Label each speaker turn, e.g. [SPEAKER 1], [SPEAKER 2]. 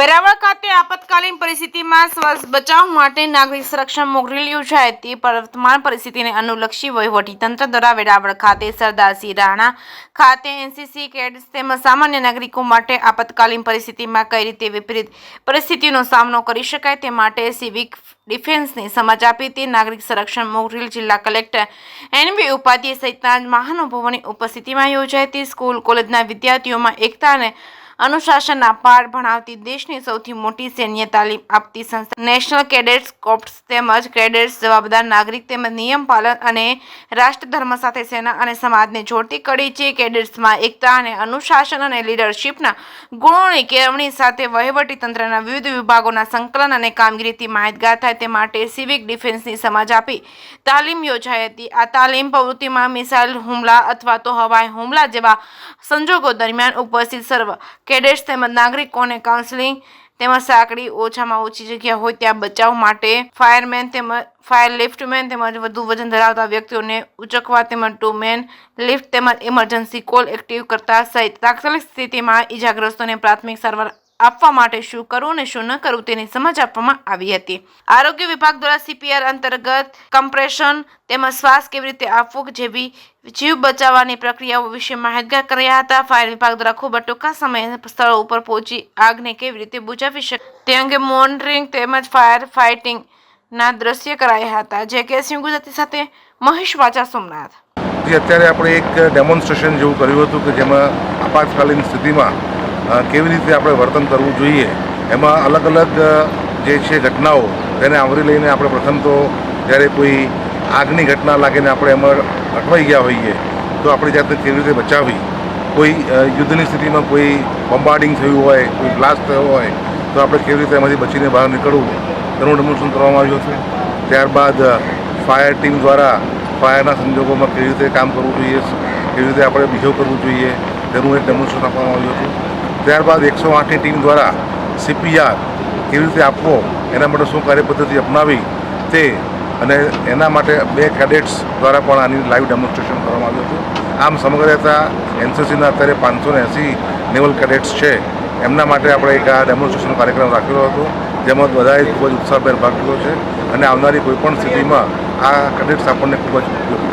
[SPEAKER 1] વેરાવળ ખાતે આપતકાલીન પરિસ્થિતિમાં શ્વાસ બચાવ માટે નાગરિક સંરક્ષણ મોક ડ્રીલ યોજાઈ હતી। વર્તમાન પરિસ્થિતિને અનુલક્ષી વહીવટીતંત્ર દ્વારા વેરાવળ ખાતે સરદારસિંહ રાણા ખાતે એનસીસી કેડેટ્સ તેમજ સામાન્ય નાગરિકો માટે આપતકાલીન પરિસ્થિતિમાં કઈ રીતે વિપરીત પરિસ્થિતિનો સામનો કરી શકાય તે માટે સિવિક ડિફેન્સની સમજ આપી તે નાગરિક સંરક્ષણ મોક ડ્રીલ જિલ્લા કલેક્ટર એનબી ઉપાધ્યાય સહિતના મહાનુભાવોની ઉપસ્થિતિમાં યોજાઈ હતી। સ્કૂલ કોલેજના વિદ્યાર્થીઓમાં એકતા અને અનુશાસનના પાઠ ભણાવતી દેશની સૌથી મોટી સૈન્ય તાલીમ આપતી સંસ્થા નેશનલ કેડેટ્સ કોર્પ્સ તેમજ કેડેટ્સ જવાબદાર નાગરિક તેમજ નિયમ પાલન અને રાષ્ટ્રધર્મ સાથે સેના અને સમાજને જોડતી કડી છે। કેડેટ્સમાં એકતા અને અનુશાસન અને લીડરશિપના ગુણોની કેળવણી સાથે વહીવટીતંત્રના વિવિધ વિભાગોના સંકલન અને કામગીરીથી માહિતગાર થાય તે માટે સિવિક ડિફેન્સની સમજ આપી તાલીમ યોજાઈ હતી। આ તાલીમ પ્રવૃત્તિમાં મિસાઇલ હુમલા અથવા તો હવાઈ હુમલા જેવા સંજોગો દરમિયાન ઉપસ્થિત સર્વ કેડેટ્સ તેમજ નાગરિકોને કાઉન્સેલિંગ તેમજ સાંકડી ઓછામાં ઓછી જગ્યા હોય ત્યાં બચાવ માટે ફાયરમેન તેમજ ફાયર લિફ્ટમેન તેમજ વધુ વજન ધરાવતા વ્યક્તિઓને ઉચકવા તેમજ ટુ મેન લિફ્ટ તેમજ ઇમરજન્સી કોલ એક્ટિવ કરતા સહિત તાત્કાલિક સ્થિતિમાં ઇજાગ્રસ્તોને પ્રાથમિક સારવાર આપવા માટે શું કરવું અને શું ન કરવું તેની સમજ આપવામાં આવી હતી। આરોગ્ય વિભાગ દ્વારા સીપીઆર અંતર્ગત કમ્પ્રેશન તેમજ શ્વાસ કેવી રીતે આપવું જેવી જીવ બચાવવાની પ્રક્રિયાઓ વિશે માહિતગાર કર્યા હતા। ફાયર વિભાગ દ્વારા ખૂબ ટૂંકા સમયે સ્થળો ઉપર પહોંચી આગને કેવી રીતે બુઝાવી શકે તે અંગે મોનિટરિંગ તેમજ ફાયર ફાઇટિંગ ના દ્રશ્ય કરાયા હતા। જે કે સિંહ ગુજરાતી સાથે મહેશ વાચા સોમનાથ।
[SPEAKER 2] અત્યારે આપણે એક ડેમોન્સ્ટ્રેશન જેવું કર્યું હતું કે જેમાં આપાતકાલીન સ્થિતિમાં કેવી રીતે આપણે વર્તન કરવું જોઈએ એમાં અલગ અલગ જે છે ઘટનાઓ તેને આવરી લઈને આપણે પ્રથમ તો જ્યારે કોઈ આગની ઘટના લાગીને આપણે એમાં અટવાઈ ગયા હોઈએ તો આપણી જાતને કેવી રીતે બચાવવી, કોઈ યુદ્ધની સ્થિતિમાં કોઈ બોમ્બાર્ડિંગ થયું હોય, કોઈ બ્લાસ્ટ થયો હોય તો આપણે કેવી રીતે એમાંથી બચીને બહાર નીકળવું તેનું ડેમોન્સ્ટ્રેશન કરવામાં આવ્યું હતું। ત્યારબાદ ફાયર ટીમ દ્વારા ફાયરના સંજોગોમાં કેવી રીતે કામ કરવું જોઈએ, કેવી રીતે આપણે બિહેવ કરવું જોઈએ તેનું એક ડેમોન્સ્ટ્રેશન આપવામાં આવ્યું હતું। ત્યારબાદ 108ની ટીમ દ્વારા સીપીઆર કેવી રીતે આપવો એના માટે શું કાર્યપદ્ધતિ અપનાવી તે અને એના માટે 2 કેડેટ્સ દ્વારા પણ આની લાઈવ ડેમોન્સ્ટ્રેશન કરવામાં આવ્યું હતું। આમ સમગ્રતા એનસીસીના અત્યારે 580 નેવલ કેડેટ્સ છે એમના માટે આપણે એક આ ડેમોન્સ્ટ્રેશન કાર્યક્રમ રાખેલો હતો જેમાં બધાએ ખૂબ જ ઉત્સાહભેર ભાગ લીધો છે અને આવનારી કોઈપણ સ્થિતિમાં આ કેડેટ્સ આપણને ખૂબ જ ઉપયોગી